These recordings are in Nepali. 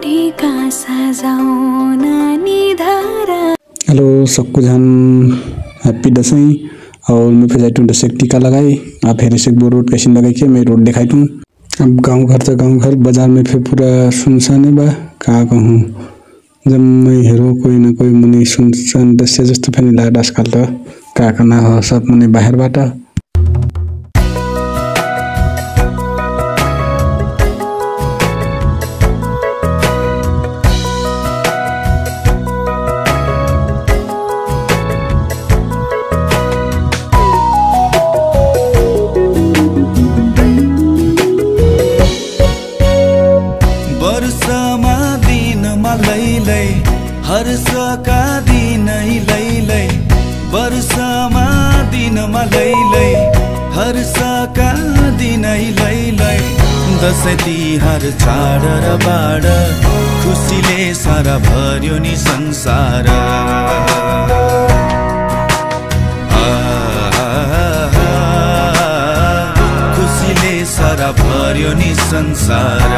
टीका सजाउन निधारा। Hello सबकुजान happy दसैं। और मैं फिर जाइटूँ दशक टीका लगाई आप हेरे से रोड कैसे लगाई के मैं रोड दिखाई दूँ। अब गांव घर तो गांव घर बाजार में फिर पूरा सुनसान है बा कहाँ कहूँ जब मैं हेरो कोई ना कोई मुनि सुनसान दस्य जस्तो पनि लाग्यो आजकल त कहाँ कहाँ हो सब मुनि बाहिरबाट। वर्षमा दिनमा लैलै हर्षका दिनै लैलै वर्षमा दिनमा लैलै हर्षका दिनै लैलै दसैँ तिहार चाड र बाड खुसीले सारा भर्यो नि संसार। खुसीले सारा भर्यो नि संसार।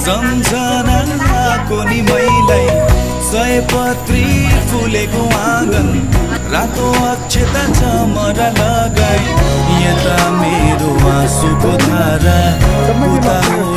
सम्झनाको नि मैलाई सयपत्री फुलेको आँगन रातो अक्षता चमरा लगाई यता मेरो आँसुको धारा उता हो